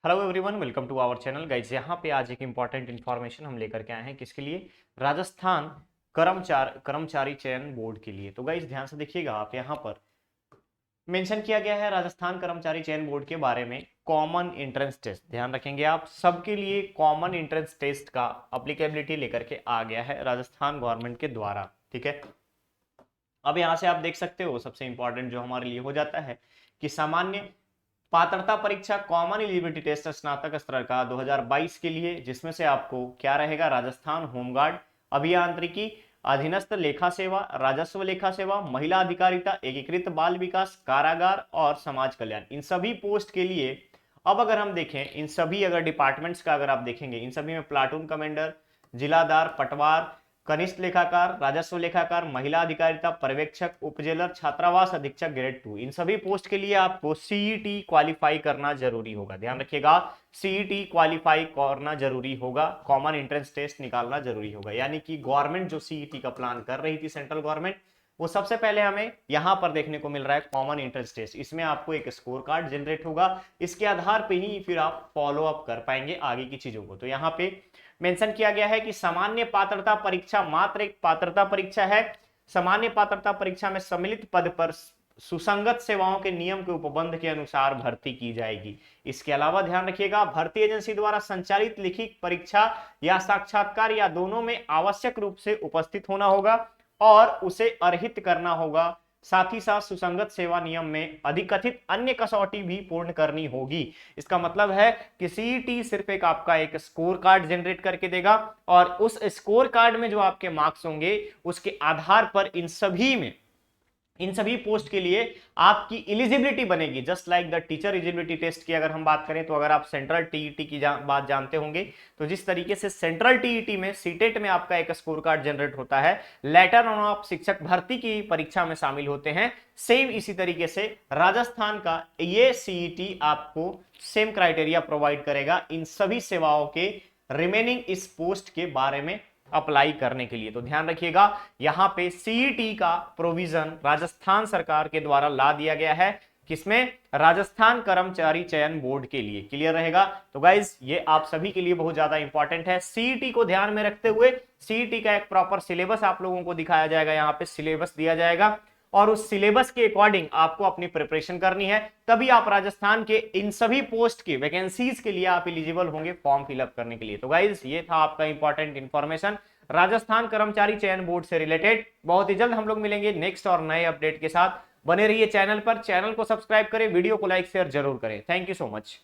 Hello everyone, welcome to our channel guys. यहाँ पे आज एक इंपॉर्टेंट इन्फॉर्मेशन हम लेकर के आए हैं। किसके लिए? राजस्थान कर्मचारी चयन बोर्ड के लिए। तो गाइज ध्यान से देखिएगा, आप यहाँ पर मेंशन किया गया है राजस्थान कर्मचारी चयन बोर्ड के बारे में कॉमन एंट्रेंस टेस्ट। ध्यान रखेंगे आप, सबके लिए कॉमन एंट्रेंस टेस्ट का अप्लीकेबिलिटी लेकर के आ गया है राजस्थान गवर्नमेंट के द्वारा। ठीक है, अब यहाँ से आप देख सकते हो सबसे इंपॉर्टेंट जो हमारे लिए हो जाता है कि सामान्य पात्रता परीक्षा कॉमन एलिजिबिलिटी टेस्ट स्नातक स्तर का 2022 के लिए, जिसमें से आपको क्या रहेगा? राजस्थान होमगार्ड, अभियांत्रिकी, अधीनस्थ लेखा सेवा, राजस्व लेखा सेवा, महिला अधिकारिता, एकीकृत बाल विकास, कारागार और समाज कल्याण, इन सभी पोस्ट के लिए। अब अगर हम देखें इन सभी अगर डिपार्टमेंट्स का अगर आप देखेंगे, इन सभी में प्लाटून कमांडर, जिलादार, पटवार, कनिष्ठ लेखाकार, राजस्व लेखाकार, महिला अधिकारिता पर्यवेक्षक, उपजेलर, छात्रावास अधीक्षक ग्रेड 2, इन सभी पोस्ट के लिए आपको सीईटी क्वालिफाई करना जरूरी होगा। ध्यान रखिएगा, सीईटी क्वालिफाई करना जरूरी होगा, कॉमन एंट्रेंस टेस्ट निकालना जरूरी होगा। यानी कि गवर्नमेंट जो सीईटी का प्लान कर रही थी सेंट्रल गवर्नमेंट, वो सबसे पहले हमें यहां पर देखने को मिल रहा है कॉमन एंट्रेंस टेस्ट। इसमें आपको एक स्कोर कार्ड जनरेट होगा, इसके आधार पे ही फिर आप फॉलो अप कर पाएंगे आगे की चीजों को। तो यहाँ पे मेंशन किया गया है कि सामान्य पात्रता परीक्षा मात्र एक पात्रता परीक्षा है। सामान्य पात्रता परीक्षा में सम्मिलित पद पर सुसंगत सेवाओं के नियम के उपबंध के अनुसार भर्ती की जाएगी। इसके अलावा ध्यान रखिएगा, भर्ती एजेंसी द्वारा संचालित लिखित परीक्षा या साक्षात्कार या दोनों में आवश्यक रूप से उपस्थित होना होगा और उसे अर्हित करना होगा। साथ ही साथ सुसंगत सेवा नियम में अधिकथित अन्य कसौटी भी पूर्ण करनी होगी। इसका मतलब है कि सीईटी सिर्फ एक आपका एक स्कोर कार्ड जनरेट करके देगा और उस स्कोर कार्ड में जो आपके मार्क्स होंगे उसके आधार पर इन सभी पोस्ट के लिए आपकी एलिजिबिलिटी बनेगी। Just like the teacher eligibility test की अगर हम बात करें, तो अगर आप सेंट्रल टीईटी की बात जानते होंगे, तो जिस तरीके से सेंट्रल टीईटी में सीटेट में आपका एक स्कोर कार्ड जनरेट होता है, लेटर ऑन आप शिक्षक भर्ती की परीक्षा में शामिल होते हैं, सेम इसी तरीके से राजस्थान का ये सीईटी आपको सेम क्राइटेरिया प्रोवाइड करेगा इन सभी सेवाओं के रिमेनिंग इस पोस्ट के बारे में अप्लाई करने के लिए। तो ध्यान रखिएगा, यहां पे सीईटी का प्रोविजन राजस्थान सरकार के द्वारा ला दिया गया है। किसमें? राजस्थान कर्मचारी चयन बोर्ड के लिए। क्लियर रहेगा? तो गाइज ये आप सभी के लिए बहुत ज्यादा इंपॉर्टेंट है। सीईटी को ध्यान में रखते हुए सीईटी का एक प्रॉपर सिलेबस आप लोगों को दिखाया जाएगा, यहाँ पे सिलेबस दिया जाएगा और उस सिलेबस के अकॉर्डिंग आपको अपनी प्रिपरेशन करनी है, तभी आप राजस्थान के इन सभी पोस्ट की वैकेंसीज के लिए आप एलिजिबल होंगे फॉर्म फिलअप करने के लिए। तो गाइज ये था आपका इंपॉर्टेंट इंफॉर्मेशन राजस्थान कर्मचारी चयन बोर्ड से रिलेटेड। बहुत ही जल्द हम लोग मिलेंगे नेक्स्ट और नए अपडेट के साथ। बने रहिए चैनल पर, चैनल को सब्सक्राइब करें, वीडियो को लाइक शेयर जरूर करें। Thank you so much.